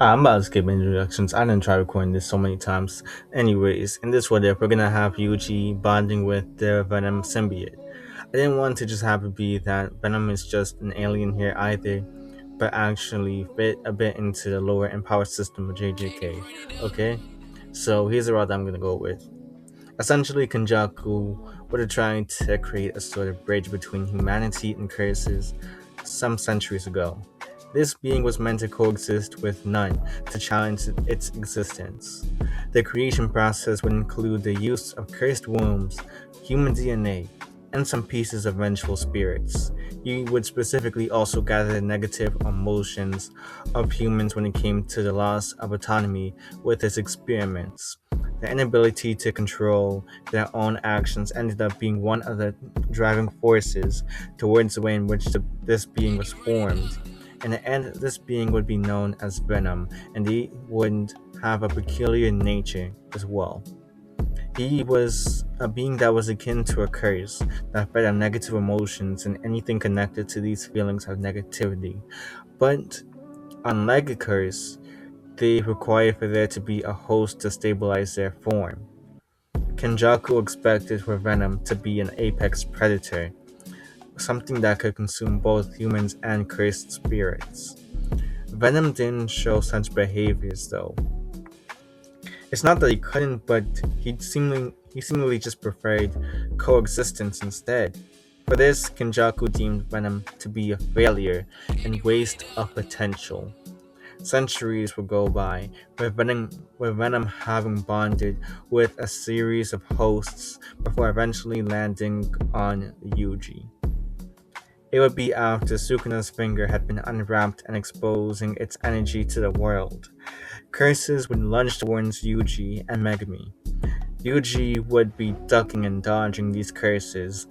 I'm about to skip introductions. I didn't try recording this so many times. Anyways, in this what if we're gonna have Yuji bonding with the Venom symbiote. I didn't want to just have it be that Venom is just an alien here either, but actually fit a bit into the lower empowered system of JJK. Okay? So here's the route I'm gonna go with. Essentially, Kenjaku were trying to create a sort of bridge between humanity and curses some centuries ago. This being was meant to coexist with none to challenge its existence. The creation process would include the use of cursed wombs, human DNA, and some pieces of vengeful spirits. He would specifically also gather the negative emotions of humans when it came to the loss of autonomy with his experiments. Their inability to control their own actions ended up being one of the driving forces towards the way in which this being was formed. In the end, this being would be known as Venom, and he would have a peculiar nature as well. He was a being that was akin to a curse that fed on negative emotions and anything connected to these feelings of negativity. But unlike a curse, they require for there to be a host to stabilize their form. Kenjaku expected for Venom to be an apex predator, something that could consume both humans and cursed spirits. Venom didn't show such behaviors though. It's not that he couldn't, but he seemingly just preferred coexistence instead. For this, Kenjaku deemed Venom to be a failure and waste of potential. Centuries would go by, with Venom having bonded with a series of hosts before eventually landing on Yuji. It would be after Sukuna's finger had been unwrapped and exposing its energy to the world. Curses would lunge towards Yuji and Megami. Yuji would be ducking and dodging these curses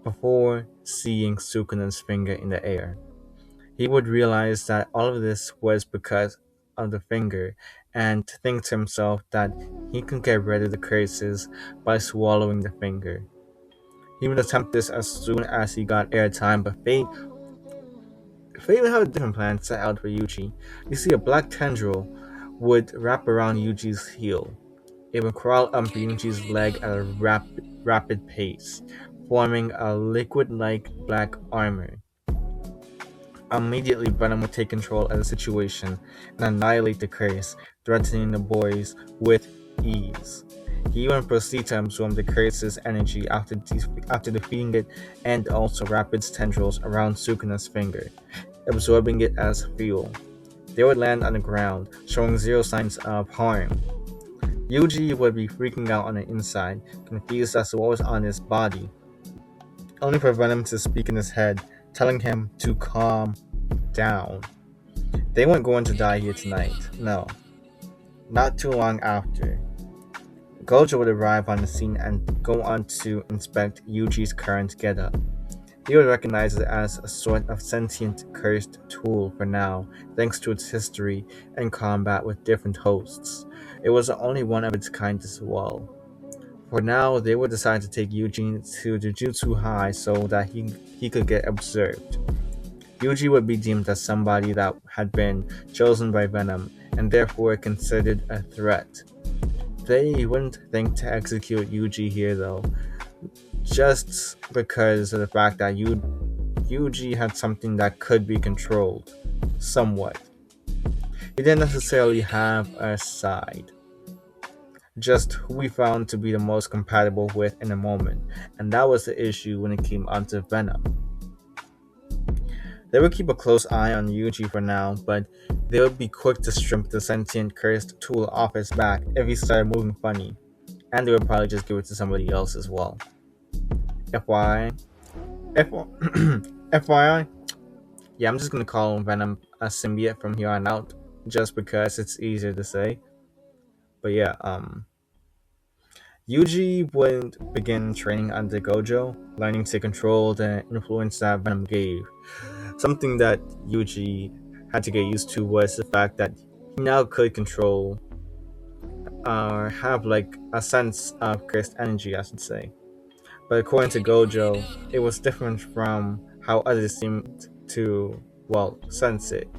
before seeing Sukuna's finger in the air. He would realize that all of this was because of the finger, and to think to himself that he could get rid of the curses by swallowing the finger. He would attempt this as soon as he got airtime, but fate would have a different plan set out for Yuji. You see, a black tendril would wrap around Yuji's heel. It would crawl up Yuji's leg at a rapid pace, forming a liquid-like black armor. Immediately, Venom would take control of the situation and annihilate the curse, threatening the boys with ease. He even proceed to absorb the curse's energy after defeating it and also wrap its tendrils around Sukuna's finger, absorbing it as fuel. They would land on the ground, showing zero signs of harm. Yuji would be freaking out on the inside, confused as to what was on his body, only for Venom to speak in his head, telling him to calm down. They weren't going to die here tonight. No. Not too long after, Gojo would arrive on the scene and go on to inspect Yuji's current getup. He would recognize it as a sort of sentient cursed tool for now, thanks to its history and combat with different hosts. It was the only one of its kind as well. For now, they would decide to take Yuji to Jujutsu High so that he could get observed. Yuji would be deemed as somebody that had been chosen by Venom and therefore considered a threat. They wouldn't think to execute Yuji here though, just because of the fact that Yuji had something that could be controlled, somewhat. He didn't necessarily have a side, just who we found to be the most compatible with in the moment, and that was the issue when it came onto Venom. They would keep a close eye on Yuji for now, but they would be quick to strip the sentient cursed tool off his back if he started moving funny, and they would probably just give it to somebody else as well. FYI, FYI, yeah, I'm just gonna call Venom a symbiote from here on out, just because it's easier to say. But yeah, Yuji would begin training under Gojo, learning to control the influence that Venom gave. Something that Yuji had to get used to was the fact that he now could control or have like a sense of cursed energy, I should say. But according to Gojo, it was different from how others seemed to, well, sense it.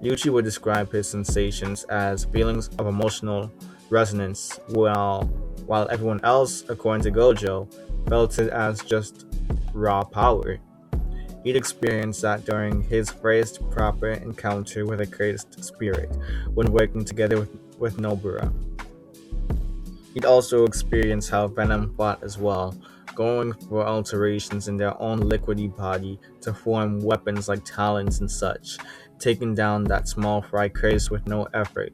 Yuji would describe his sensations as feelings of emotional resonance, while everyone else, according to Gojo, felt it as just raw power. He'd experienced that during his first proper encounter with a cursed spirit when working together with Nobara. He'd also experienced how Venom fought as well, going for alterations in their own liquidy body to form weapons like talons and such, taking down that small fry curse with no effort.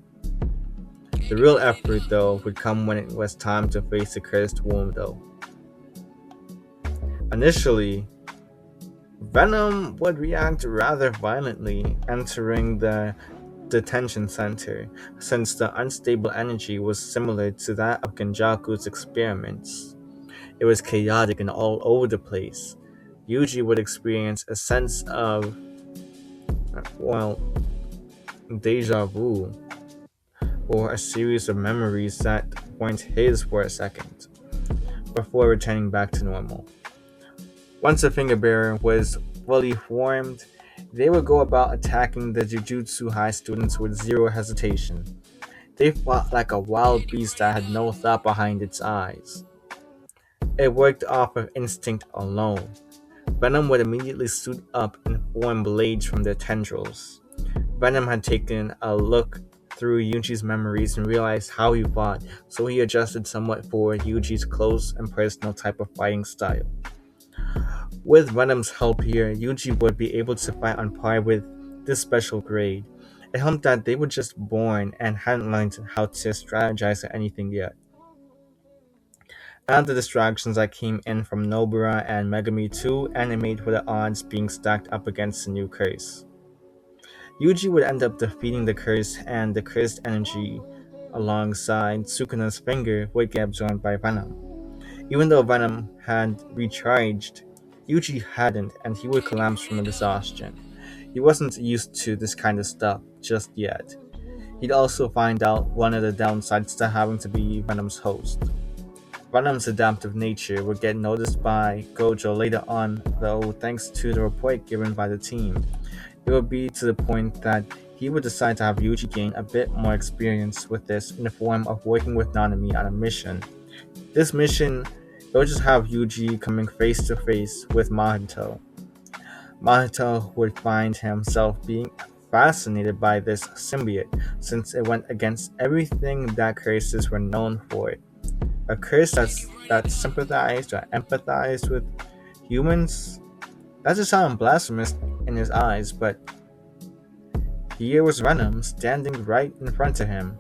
The real effort, though, would come when it was time to face the cursed womb, though. Initially, Venom would react rather violently, entering the detention center, since the unstable energy was similar to that of Genjaku's experiments. It was chaotic and all over the place. Yuji would experience a sense of, well, deja vu, or a series of memories that weren't his for a second, before returning back to normal. Once the finger bearer was fully formed, they would go about attacking the Jujutsu High students with zero hesitation. They fought like a wild beast that had no thought behind its eyes. It worked off of instinct alone. Venom would immediately suit up and form blades from their tendrils. Venom had taken a look through Yuji's memories and realized how he fought, so he adjusted somewhat for Yuji's close and personal type of fighting style. With Venom's help here, Yuji would be able to fight on par with this special grade. It helped that they were just born and hadn't learned how to strategize or anything yet. Add the distractions that came in from Nobara and Megami 2 animate with the odds being stacked up against the new curse. Yuji would end up defeating the curse, and the cursed energy alongside Sukuna's finger would get absorbed by Venom. Even though Venom had recharged, Yuji hadn't, and he would collapse from exhaustion. He wasn't used to this kind of stuff just yet. He'd also find out one of the downsides to having to be Venom's host. Venom's adaptive nature would get noticed by Gojo later on, though thanks to the report given by the team. It would be to the point that he would decide to have Yuji gain a bit more experience with this in the form of working with Nanami on a mission. This mission, it would just have Yuji coming face to face with Mahito. Mahito would find himself being fascinated by this symbiote since it went against everything that curses were known for. A curse that sympathized or empathized with humans? That just sounded blasphemous in his eyes, but here was Venom standing right in front of him.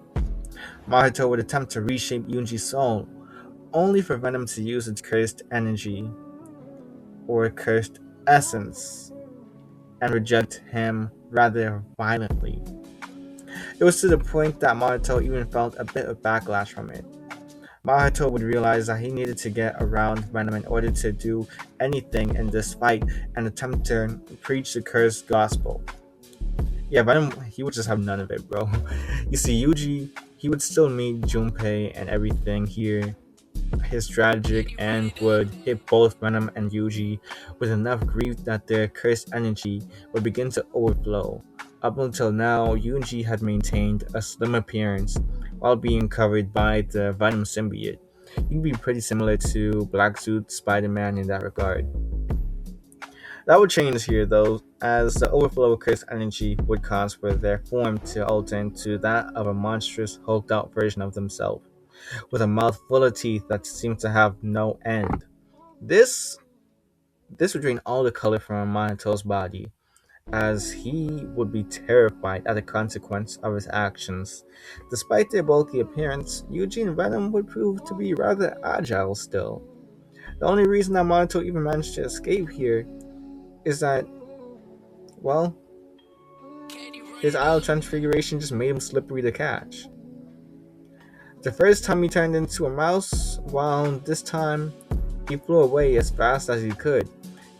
Mahito would attempt to reshape Yuji's soul, only for Venom to use its cursed energy, or cursed essence, and reject him rather violently. It was to the point that Mahito even felt a bit of backlash from it. Mahito would realize that he needed to get around Venom in order to do anything in this fight and attempt to preach the cursed gospel. Yeah, Venom, he would just have none of it, bro. You see, Yuji, he would still meet Junpei and everything here. His tragic end would hit both Venom and Yuji with enough grief that their cursed energy would begin to overflow. Up until now, Yuji had maintained a slim appearance while being covered by the Venom symbiote. He'd be pretty similar to Black Suit Spider-Man in that regard. That would change here though, as the overflow of cursed energy would cause for their form to alter into that of a monstrous, hulked out version of themselves, with a mouth full of teeth that seemed to have no end. This would drain all the color from Mahito's body, as he would be terrified at the consequence of his actions. Despite their bulky appearance, Yuji and Venom would prove to be rather agile still. The only reason that Mahito even managed to escape here is that, well, his idle transfiguration just made him slippery to catch. The first time he turned into a mouse, while this time he flew away as fast as he could.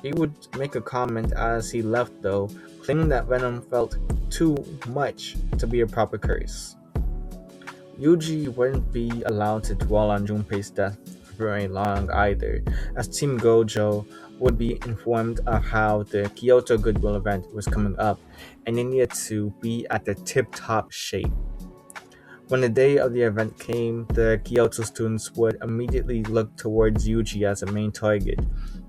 He would make a comment as he left though, claiming that Venom felt too much to be a proper curse. Yuji wouldn't be allowed to dwell on Junpei's death very long either, as Team Gojo would be informed of how the Kyoto Goodwill event was coming up, and they needed to be at their tip-top shape. When the day of the event came, the Kyoto students would immediately look towards Yuji as a main target.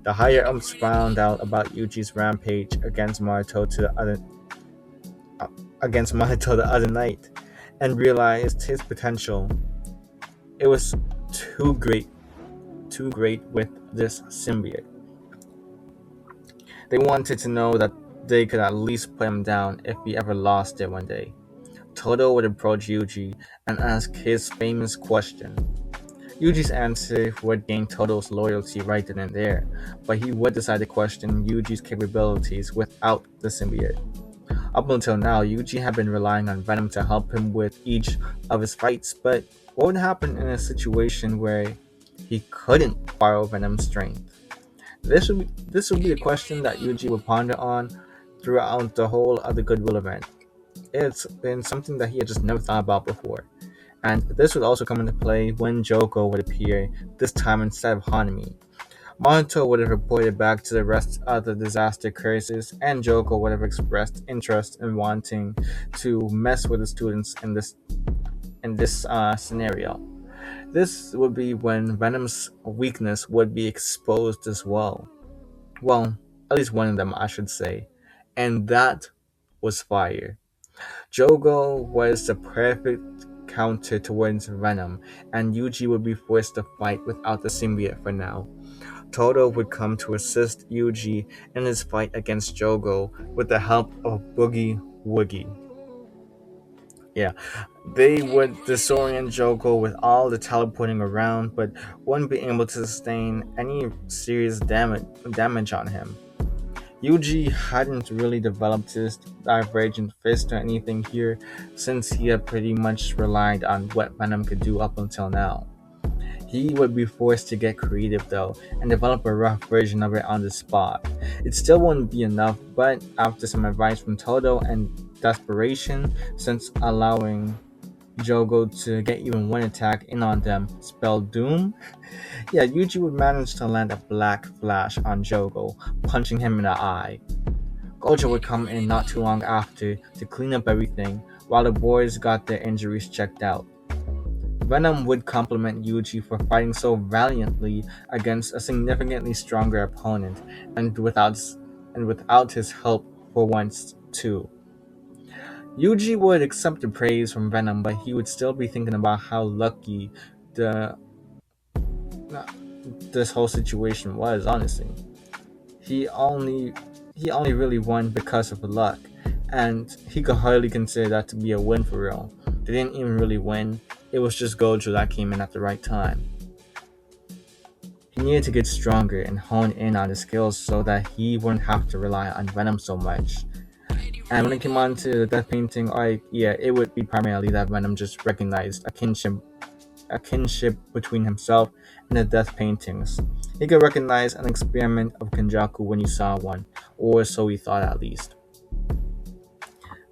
The higher ups found out about Yuji's rampage against Mahito the other night, and realized his potential. It was too great with this symbiote. They wanted to know that they could at least put him down if he ever lost it one day. Todo would approach Yuji and ask his famous question. Yuji's answer would gain Todo's loyalty right then and there, but he would decide to question Yuji's capabilities without the symbiote. Up until now, Yuji had been relying on Venom to help him with each of his fights, but what would happen in a situation where he couldn't borrow Venom's strength? This would be a question that Yuji would ponder on throughout the whole of the Goodwill event. It's been something that he had just never thought about before. And this would also come into play when Joko would appear, this time instead of Hanami. Mahito would have reported back to the rest of the disaster curses, and Joko would have expressed interest in wanting to mess with the students in this scenario. This would be when Venom's weakness would be exposed as well. Well, at least one of them, I should say. And that was fire. Jogo was the perfect counter towards Venom, and Yuji would be forced to fight without the symbiote for now. Todo would come to assist Yuji in his fight against Jogo with the help of Boogie Woogie. Yeah, they would disorient Jogo with all the teleporting around, but wouldn't be able to sustain any serious damage on him. Yuji hadn't really developed his divergent fist or anything here, since he had pretty much relied on what Venom could do up until now. He would be forced to get creative though, and develop a rough version of it on the spot. It still wouldn't be enough, but after some advice from Todo and desperation, since allowing Jogo to get even one attack in on them spelled doom, yeah, Yuji would manage to land a black flash on Jogo, punching him in the eye. Gojo would come in not too long after to clean up everything, while the boys got their injuries checked out. Venom would compliment Yuji for fighting so valiantly against a significantly stronger opponent, and without his help for once too. Yuji would accept the praise from Venom, but he would still be thinking about how lucky the this whole situation was. Honestly, he only he only really won because of luck, and he could hardly consider that to be a win for real. They didn't even really win. It was just Gojo that came in at the right time. He needed to get stronger and hone in on his skills so that he wouldn't have to rely on Venom so much. And when it came on to the death painting arc, yeah, it would be primarily that Venom just recognized a kinship between himself and the death paintings. He could recognize an experiment of Kenjaku when he saw one, or so he thought at least.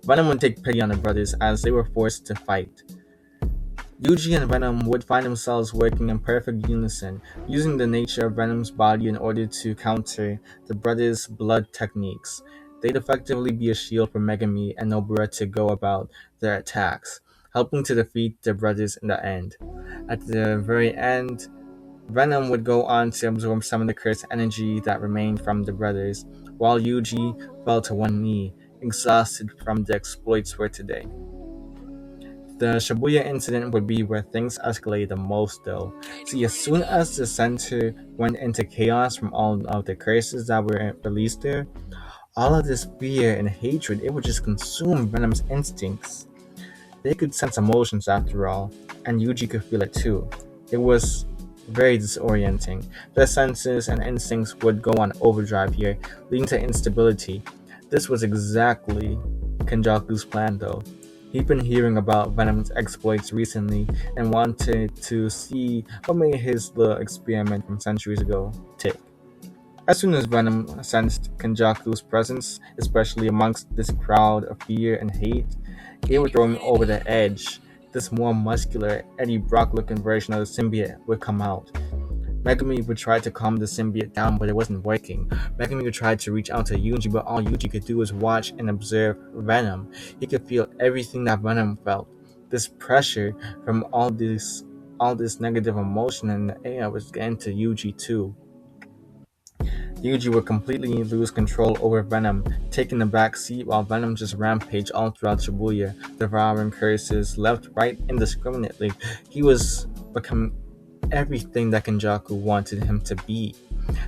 Venom would take pity on the brothers as they were forced to fight. Yuji and Venom would find themselves working in perfect unison, using the nature of Venom's body in order to counter the brothers' blood techniques. They'd effectively be a shield for Megami and Nobara to go about their attacks, helping to defeat the brothers in the end. At the very end, Venom would go on to absorb some of the cursed energy that remained from the brothers, while Yuji fell to one knee, exhausted from the exploits for today. The Shibuya incident would be where things escalated the most though. See, as soon as the center went into chaos from all of the curses that were released there, all of this fear and hatred, it would just consume Venom's instincts. They could sense emotions after all, and Yuji could feel it too. It was very disorienting. Their senses and instincts would go on overdrive here, leading to instability. This was exactly Kenjaku's plan though. He'd been hearing about Venom's exploits recently and wanted to see what made his little experiment from centuries ago tick. As soon as Venom sensed Kenjaku's presence, especially amongst this crowd of fear and hate, it would throw him over the edge. This more muscular Eddie Brock looking version of the symbiote would come out. Megami would try to calm the symbiote down, but it wasn't working. Megami would try to reach out to Yuji, but all Yuji could do was watch and observe Venom. He could feel everything that Venom felt. This pressure from all this negative emotion in the air was getting to Yuji too. Yuji would completely lose control over Venom, taking the back seat while Venom just rampaged all throughout Shibuya, devouring curses left, right, indiscriminately. He was becoming everything that Kenjaku wanted him to be.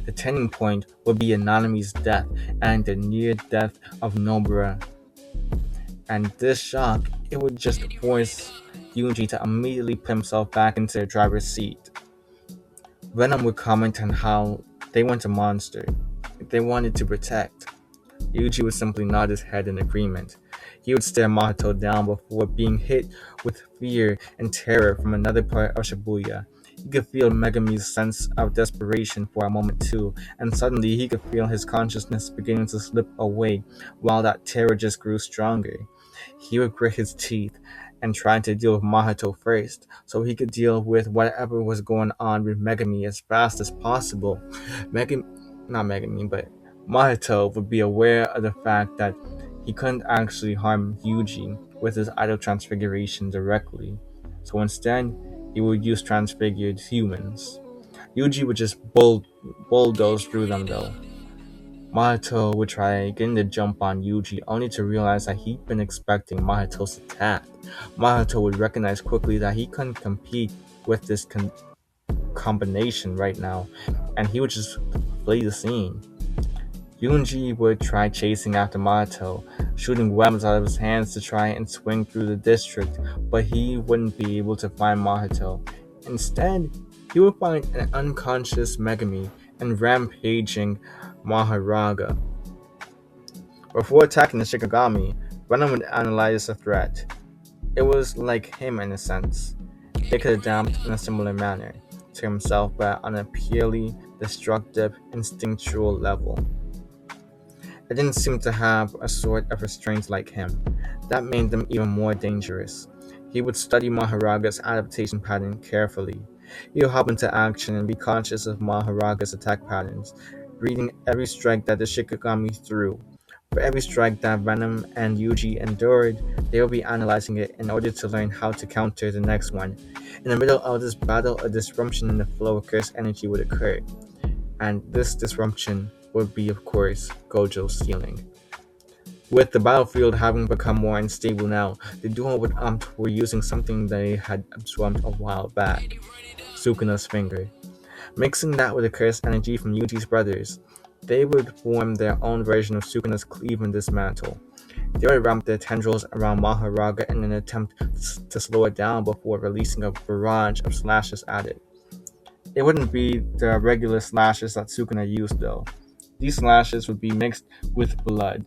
The turning point would be Anonymous death and the near death of Nobara. And this shock, it would just force Yuji to immediately put himself back into the driver's seat. Venom would comment on how they weren't a monster. They wanted to protect. Yuji would simply nod his head in agreement. He would stare Mahoto down before being hit with fear and terror from another part of Shibuya. He could feel Megami's sense of desperation for a moment too, and suddenly he could feel his consciousness beginning to slip away while that terror just grew stronger. He would grit his teeth and try to deal with Mahoto first, so he could deal with whatever was going on with Megami as fast as possible. Megami, not Megami, but Mahito would be aware of the fact that he couldn't actually harm Yuji with his idol transfiguration directly, so instead, he would use transfigured humans. Yuji would just bulldoze through them though. Mahito would try getting the jump on Yuji only to realize that he'd been expecting Mahito's attack. Mahito would recognize quickly that he couldn't compete with this combination right now, and he would just flee the scene. Yuji would try chasing after Mato, shooting webs out of his hands to try and swing through the district, but he wouldn't be able to find Mahito. Instead, he would find an unconscious Megami and rampaging Maharaga. Before attacking the Shikigami, Venom would analyze the threat. It was like him in a sense. It could adapt in a similar manner to himself, but on a purely destructive, instinctual level. It didn't seem to have a sort of restraint like him. That made them even more dangerous. He would study Maharaga's adaptation pattern carefully. He would hop into action and be conscious of Maharaga's attack patterns, reading every strike that the Shikigami threw. For every strike that Venom and Yuji endured, they would be analyzing it in order to learn how to counter the next one. In the middle of this battle, a disruption in the flow of cursed energy would occur, and this disruption would be, of course, Gojo's healing. With the battlefield having become more unstable now, the duo were using something they had absorbed a while back, Sukuna's finger. Mixing that with the cursed energy from Yuji's brothers, they would form their own version of Sukuna's cleave and dismantle. They would wrap their tendrils around Maharaga in an attempt to slow it down before releasing a barrage of slashes at it. It wouldn't be the regular slashes that Sukuna used though. These slashes would be mixed with blood.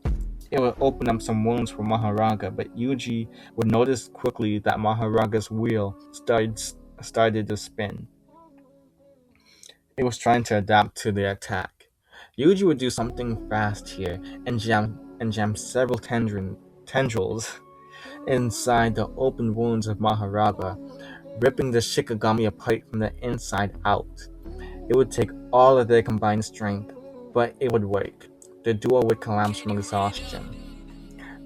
It would open up some wounds for Maharaga, but Yuji would notice quickly that Maharaga's wheel started to spin. It was trying to adapt to the attack. Yuji would do something fast here and jam several tendrils inside the open wounds of Maharaga, ripping the Shikigami apart from the inside out. It would take all of their combined strength, but it would work. The duo would collapse from exhaustion.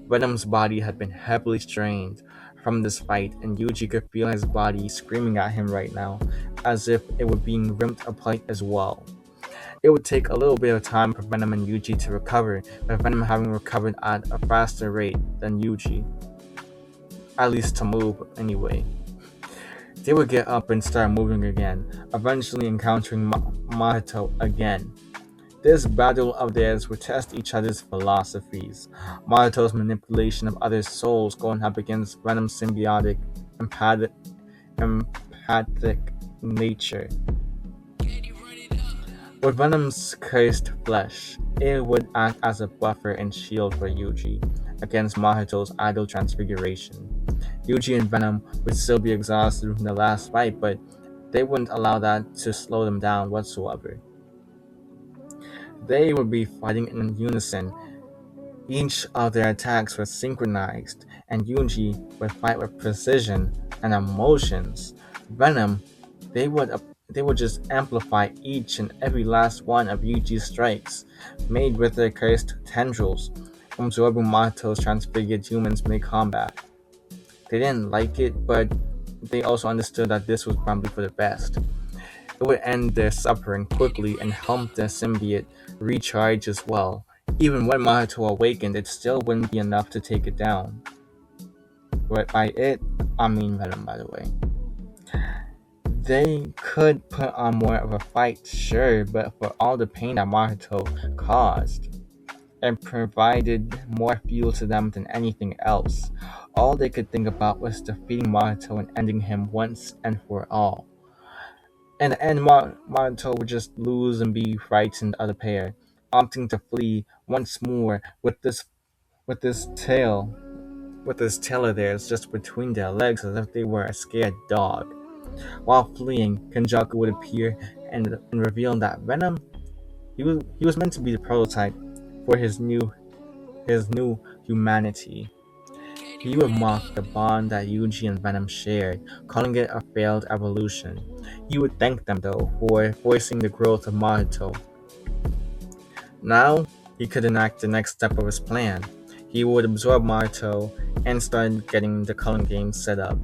Venom's body had been heavily strained from this fight, and Yuji could feel his body screaming at him right now, as if it were being ripped apart as well. It would take a little bit of time for Venom and Yuji to recover, with Venom having recovered at a faster rate than Yuji. At least to move, anyway. They would get up and start moving again, eventually encountering Mahito again. This battle of theirs would test each other's philosophies. Mahito's manipulation of other souls going up against Venom's symbiotic, empathic nature. With Venom's cursed flesh, it would act as a buffer and shield for Yuji against Mahito's idol transfiguration. Yuji and Venom would still be exhausted from the last fight, but they wouldn't allow that to slow them down whatsoever. They would be fighting in unison. Each of their attacks were synchronized, and Yuji would fight with precision and emotions. Venom, they would they would just amplify each and every last one of Yuji's strikes, made with their cursed tendrils, absorbing Mahito's transfigured humans mid-combat. They didn't like it, but they also understood that this was probably for the best. It would end their suffering quickly and help the symbiote recharge as well. Even when Mahito awakened, it still wouldn't be enough to take it down. But by it, I mean Venom, by the way. They could put on more of a fight, sure, but for all the pain that Mahito caused, it provided more fuel to them than anything else. All they could think about was defeating Mahito and ending him once and for all. In the end, Mahito would just lose and be frightened of the pair, opting to flee once more with this tail with this tail of theirs just between their legs as if they were a scared dog. While fleeing, Kenjaku would appear and reveal that Venom he was meant to be the prototype for his new humanity. He would mock the bond that Yuji and Venom shared, calling it a failed evolution. He would thank them though for forcing the growth of Mahito. Now he could enact the next step of his plan. He would absorb Mahito and start getting the culling game set up.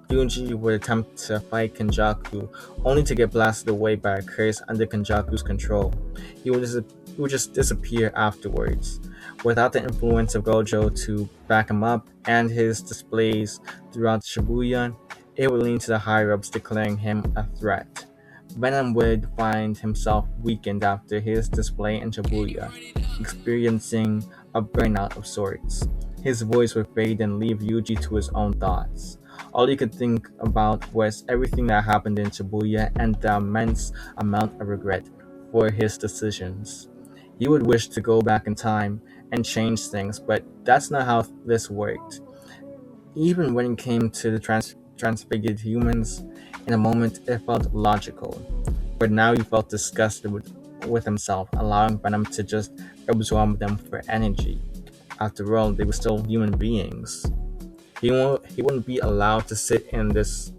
Yuji would attempt to fight Kenjaku, only to get blasted away by a curse under Kenjaku's control. He would just disappear afterwards. Without the influence of Gojo to back him up and his displays throughout Shibuya, it would lead to the higher-ups declaring him a threat. Venom would find himself weakened after his display in Shibuya, experiencing a burnout of sorts. His voice would fade and leave Yuji to his own thoughts. All he could think about was everything that happened in Shibuya and the immense amount of regret for his decisions. He would wish to go back in time and change things, but that's not how this worked. Even when it came to the transfigured humans, in a moment it felt logical, but now he felt disgusted with himself, allowing Venom to just absorb them for energy. After all, they were still human beings. He wouldn't be allowed to sit in this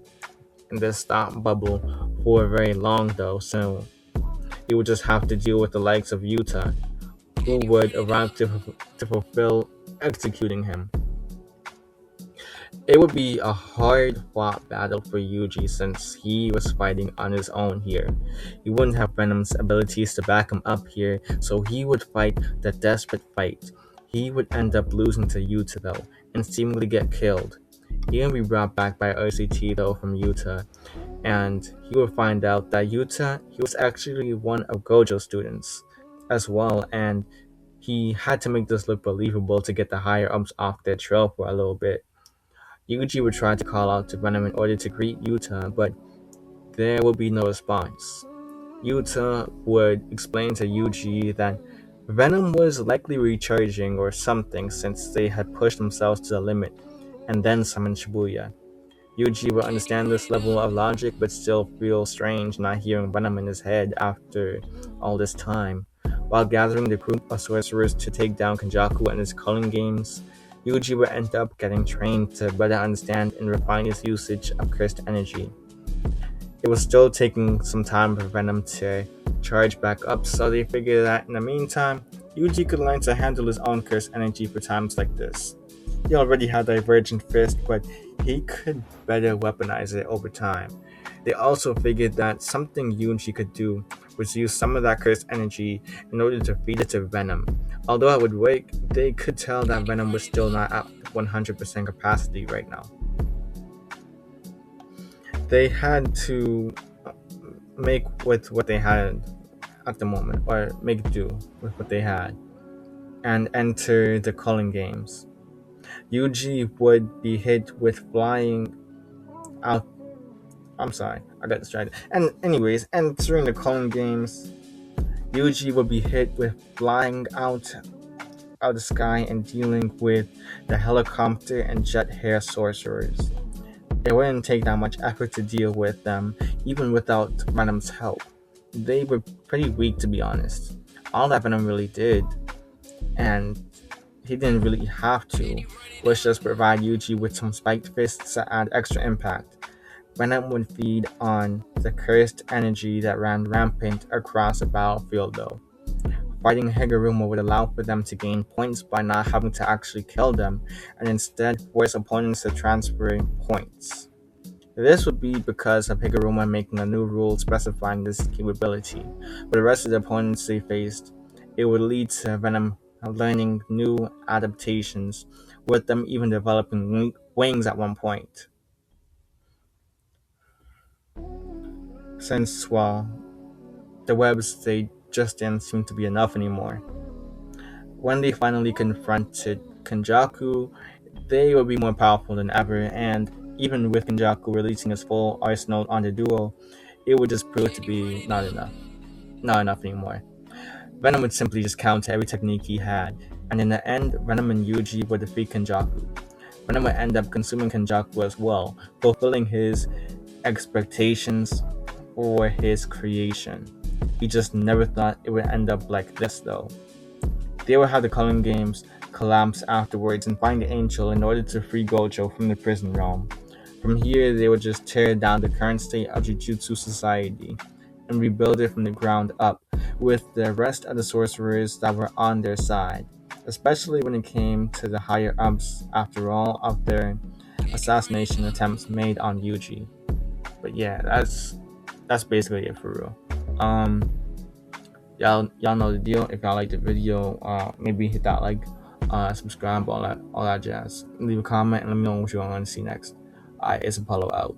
thought bubble for very long though, so he would just have to deal with the likes of Yuta, who would arrive to fulfill executing him. It would be a hard fought battle for Yuji since he was fighting on his own here. He wouldn't have Venom's abilities to back him up here, so he would fight the desperate fight. He would end up losing to Yuta though, and seemingly get killed. He would be brought back by OCT though from Yuta, and he would find out that he was actually one of Gojo's students as well, and he had to make this look believable to get the higher ups off their trail for a little bit. Yuji would try to call out to Venom in order to greet Yuta, but there would be no response. Yuta would explain to Yuji that Venom was likely recharging or something since they had pushed themselves to the limit, and then summoned Shibuya. Yuji would understand this level of logic but still feel strange not hearing Venom in his head after all this time. While gathering the group of sorcerers to take down Kenjaku and his culling games, Yuji would end up getting trained to better understand and refine his usage of cursed energy. It was still taking some time for Venom to charge back up, so they figured that in the meantime, Yuji could learn to handle his own cursed energy for times like this. He already had Divergent Fist, but he could better weaponize it over time. They also figured that something Yuji could do was use some of that cursed energy in order to feed it to Venom. Although it would work, they could tell that Venom was still not at 100% capacity right now. They had to make with what they had at the moment, or make do with what they had, and enter the culling games. Yuji would be hit with flying out. I'm sorry, I got distracted. And anyways, entering the culling games, Yuji would be hit with flying out of the sky and dealing with the helicopter and jet hair sorcerers. It wouldn't take that much effort to deal with them, even without Venom's help. They were pretty weak, to be honest. All that Venom really did, and he didn't really have to, was just provide Yuji with some spiked fists to add extra impact. Venom would feed on the cursed energy that ran rampant across the battlefield though. Fighting Higuruma would allow for them to gain points by not having to actually kill them, and instead force opponents to transfer points. This would be because of Higuruma making a new rule specifying this capability. For the rest of the opponents they faced, it would lead to Venom learning new adaptations, with them even developing wings at one point. Since, well, the webs they just didn't seem to be enough anymore. When they finally confronted Kenjaku, they would be more powerful than ever, and even with Kenjaku releasing his full arsenal on the duo, it would just prove to be not enough. Not enough anymore. Venom would simply just counter every technique he had, and in the end, Venom and Yuji would defeat Kenjaku. Venom would end up consuming Kenjaku as well, fulfilling his expectations for his creation. He just never thought it would end up like this though. They would have the Culling Games collapse afterwards and find the Angel in order to free Gojo from the prison realm. From here, they would just tear down the current state of Jujutsu Society and rebuild it from the ground up with the rest of the sorcerers that were on their side, especially when it came to the higher ups after all of their assassination attempts made on Yuji. But yeah, that's basically it for real. Y'all know the deal. If y'all like the video, maybe hit that like, subscribe, all that jazz. Leave a comment and let me know what you want to see next. Alright, it's Apollo out.